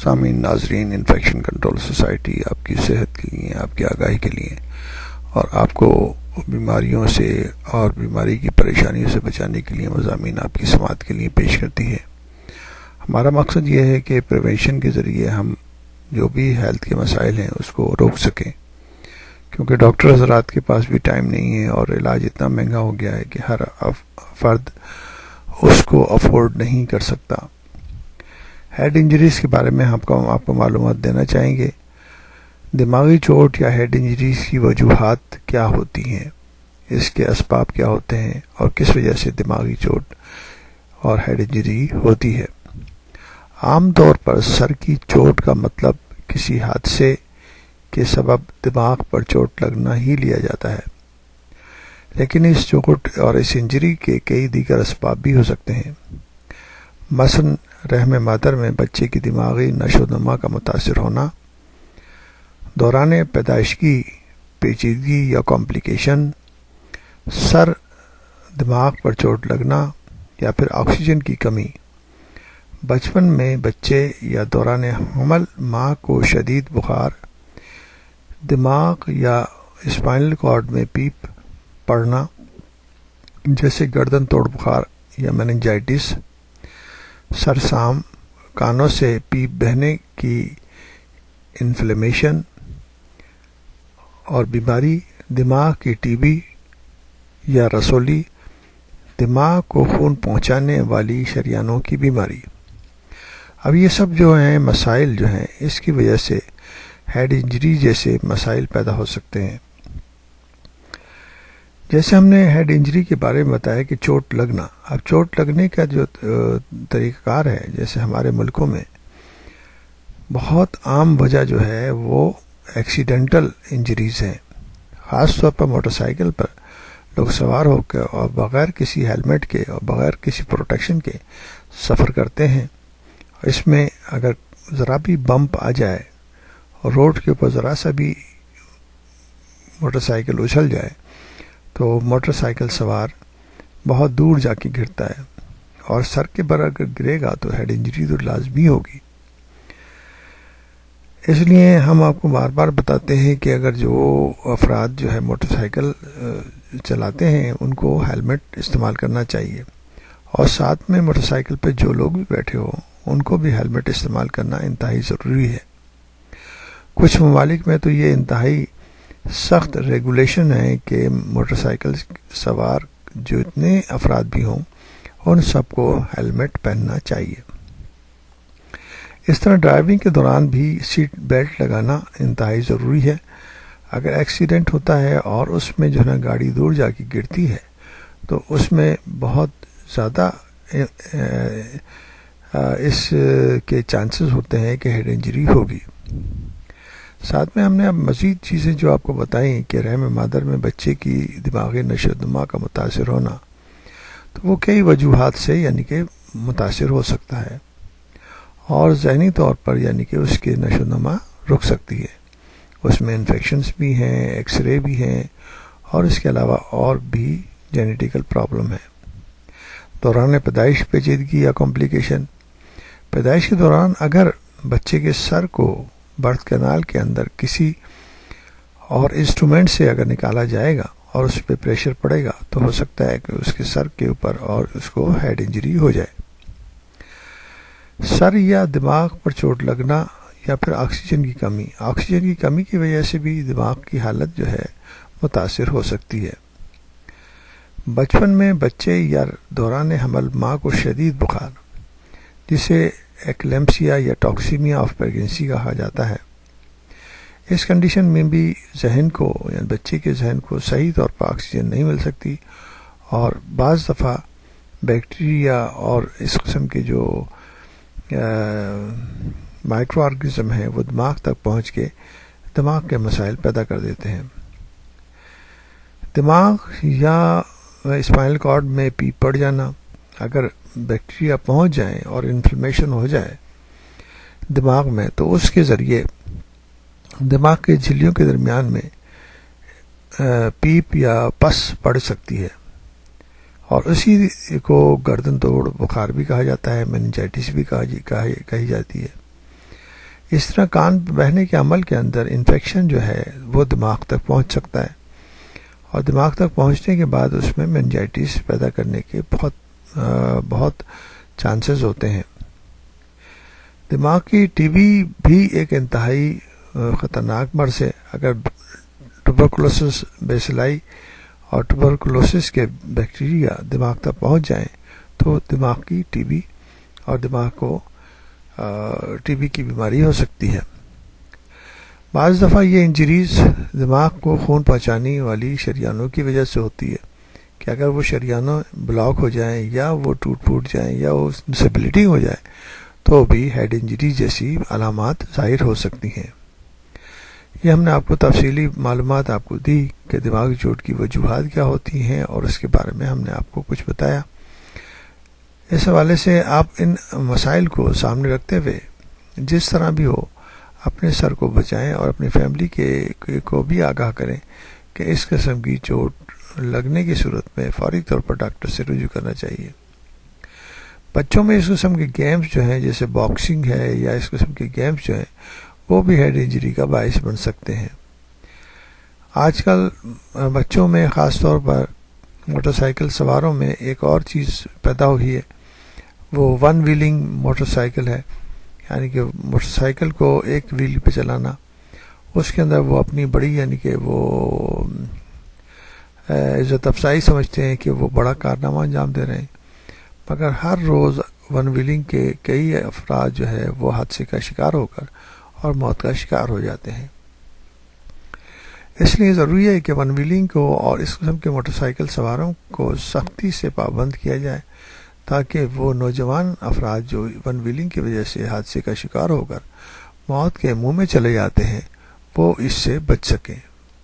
سامعین ناظرین، infection control society آپ کی صحت کے لیے، آپ کی آگاہی کے لیے اور آپ کو بیماریوں سے اور بیماری کی پریشانیوں سے بچانے کے لیے مضامین آپ کی سماعت کے لیے پیش کرتی ہے۔ ہمارا مقصد یہ ہے کہ پریونشن کے ذریعے ہم جو بھی ہیلتھ کے مسائل ہیں اس کو روک سکیں، کیونکہ ڈاکٹر حضرات کے پاس بھی ٹائم نہیں ہے اور علاج اتنا مہنگا ہو گیا ہے کہ ہر فرد اس کو افورڈ نہیں کر سکتا۔ ہیڈ انجریز کے بارے میں آپ کو معلومات دینا چاہیں گے۔ دماغی چوٹ یا ہیڈ انجریز کی وجوہات کیا ہوتی ہیں، اس کے اسباب کیا ہوتے ہیں اور کس وجہ سے دماغی چوٹ اور ہیڈ انجری ہوتی ہے۔ عام طور پر سر کی چوٹ کا مطلب کسی حادثے کے سبب دماغ پر چوٹ لگنا ہی لیا جاتا ہے، لیکن اس چوٹ اور اس انجری کے کئی دیگر اسباب بھی ہو سکتے ہیں۔ مثلاً رحم مادر میں بچے کی دماغی نشو و نما کا متاثر ہونا، دوران پیدائش کی پیچیدگی یا کمپلیکیشن، سر دماغ پر چوٹ لگنا یا پھر آکسیجن کی کمی، بچپن میں بچے یا دوران حمل ماں کو شدید بخار، دماغ یا اسپائنل کارڈ میں پیپ پڑنا جیسے گردن توڑ بخار یا میننجائٹس، سرسام، کانوں سے پیپ بہنے کی انفلیمیشن اور بیماری، دماغ کی ٹی بی یا رسولی، دماغ کو خون پہنچانے والی شریانوں کی بیماری۔ اب یہ سب جو ہیں مسائل جو ہیں اس کی وجہ سے ہیڈ انجری جیسے مسائل پیدا ہو سکتے ہیں۔ جیسے ہم نے ہیڈ انجری کے بارے میں بتایا کہ چوٹ لگنا، اب چوٹ لگنے کا جو طریقہ کار ہے، جیسے ہمارے ملکوں میں بہت عام وجہ جو ہے وہ ایکسیڈنٹل انجریز ہیں۔ خاص طور پر موٹر سائیکل پر لوگ سوار ہو کے اور بغیر کسی ہیلمٹ کے اور بغیر کسی پروٹیکشن کے سفر کرتے ہیں۔ اس میں اگر ذرا بھی بمپ آ جائے اور روڈ کے اوپر ذرا سا بھی موٹر سائیکل اچھل جائے تو موٹر سائیکل سوار بہت دور جا کے گرتا ہے، اور سر کے بر اگر گرے گا تو ہیڈ انجری تو لازمی ہوگی۔ اس لیے ہم آپ کو بار بار بتاتے ہیں کہ اگر جو افراد جو ہے موٹر سائیکل چلاتے ہیں ان کو ہیلمٹ استعمال کرنا چاہیے، اور ساتھ میں موٹر سائیکل پہ جو لوگ بھی بیٹھے ہوں ان کو بھی ہیلمٹ استعمال کرنا انتہائی ضروری ہے۔ کچھ ممالک میں تو یہ انتہائی سخت ریگولیشن ہے کہ موٹر سائیکل سوار جو اتنے افراد بھی ہوں ان سب کو ہیلمٹ پہننا چاہیے۔ اس طرح ڈرائیونگ کے دوران بھی سیٹ بیلٹ لگانا انتہائی ضروری ہے۔ اگر ایکسیڈنٹ ہوتا ہے اور اس میں جو ہے نا گاڑی دور جا کے گرتی ہے تو اس میں بہت زیادہ اس کے چانسز ہوتے ہیں کہ ہیڈ انجری ہوگی۔ ساتھ میں ہم نے اب مزید چیزیں جو آپ کو بتائیں کہ رحم مادر میں بچے کی دماغی نشو و نما کا متاثر ہونا، تو وہ کئی وجوہات سے یعنی کہ متاثر ہو سکتا ہے، اور ذہنی طور پر یعنی کہ اس کی نشو و نما رک سکتی ہے۔ اس میں انفیکشنز بھی ہیں، ایکس رے بھی ہیں، اور اس کے علاوہ اور بھی جینیٹیکل پرابلم ہے۔ دوران پیدائش پیچیدگی یا کمپلیکیشن، پیدائش کے دوران اگر بچے کے سر کو برتھ کینال کے اندر کسی اور انسٹرومنٹ سے اگر نکالا جائے گا اور اس پہ پریشر پڑے گا تو ہو سکتا ہے کہ اس کے سر کے اوپر اور اس کو ہیڈ انجری ہو جائے۔ سر یا دماغ پر چوٹ لگنا یا پھر آکسیجن کی کمی کی وجہ سے بھی دماغ کی حالت جو ہے متاثر ہو سکتی ہے۔ بچپن میں بچے یا دوران حمل ماں کو شدید بخار، جسے ایکلیمپسیا یا ٹاکسیمیا آف پریگنینسی کہا جاتا ہے، اس کنڈیشن میں بھی ذہن کو یا بچے کے ذہن کو صحیح طور پر آکسیجن نہیں مل سکتی، اور بعض دفعہ بیکٹیریا اور اس قسم کے جو مائکرو آرگنزم ہیں وہ دماغ تک پہنچ کے دماغ کے مسائل پیدا کر دیتے ہیں۔ دماغ یا اسپائنل کارڈ میں پیپ پڑ جانا، اگر بیکٹیریا پہنچ جائیں اور انفلیمیشن ہو جائے دماغ میں تو اس کے ذریعے دماغ کے جھلیوں کے درمیان میں پیپ یا پس پڑ سکتی ہے، اور اسی کو گردن توڑ بخار بھی کہا جاتا ہے، میننجائٹس بھی کہی جاتی ہے۔ اس طرح کان بہنے کے عمل کے اندر انفیکشن جو ہے وہ دماغ تک پہنچ سکتا ہے، اور دماغ تک پہنچنے کے بعد اس میں مینجائٹس پیدا کرنے کے بہت چانسز ہوتے ہیں۔ دماغ کی ٹی بی بھی ایک انتہائی خطرناک مرض ہے۔ اگر ٹوبرکلوسس بیسیلائی اور ٹوبرکلوسس کے بیکٹیریا دماغ تک پہنچ جائیں تو دماغ کی ٹی بی اور دماغ کو ٹی بی کی بیماری ہو سکتی ہے۔ بعض دفعہ یہ انجریز دماغ کو خون پہنچانے والی شریانوں کی وجہ سے ہوتی ہے کہ اگر وہ شریانوں بلاک ہو جائیں یا وہ ٹوٹ پھوٹ جائیں یا وہ سے بلیڈنگ ہو جائے تو بھی ہیڈ انجری جیسی علامات ظاہر ہو سکتی ہیں۔ یہ ہم نے آپ کو تفصیلی معلومات آپ کو دی کہ دماغی چوٹ کی وجوہات کیا ہوتی ہیں، اور اس کے بارے میں ہم نے آپ کو کچھ بتایا۔ اس حوالے سے آپ ان مسائل کو سامنے رکھتے ہوئے جس طرح بھی ہو اپنے سر کو بچائیں اور اپنی فیملی کو بھی آگاہ کریں کہ اس قسم کی چوٹ لگنے کی صورت میں فوری طور پر ڈاکٹر سے رجوع کرنا چاہیے۔ بچوں میں اس قسم کے گیمز جو ہیں جیسے باکسنگ ہے یا اس قسم کے گیمز جو ہیں وہ بھی ہیڈ انجری کا باعث بن سکتے ہیں۔ آج کل بچوں میں خاص طور پر موٹر سائیکل سواروں میں ایک اور چیز پیدا ہوئی ہے، وہ ون ویلنگ موٹر سائیکل ہے، یعنی کہ موٹر سائیکل کو ایک ویل پہ چلانا۔ اس کے اندر وہ اپنی بڑی یعنی کہ وہ عزت افزائی سمجھتے ہیں کہ وہ بڑا کارنامہ انجام دے رہے ہیں، مگر ہر روز ون ویلنگ کے کئی افراد جو ہے وہ حادثے کا شکار ہو کر اور موت کا شکار ہو جاتے ہیں۔ اس لیے ضروری ہے کہ ون ویلنگ کو اور اس قسم کے موٹر سائیکل سواروں کو سختی سے پابند کیا جائے تاکہ وہ نوجوان افراد جو ون ویلنگ کی وجہ سے حادثے کا شکار ہو کر موت کے منہ میں چلے جاتے ہیں وہ اس سے بچ سکیں۔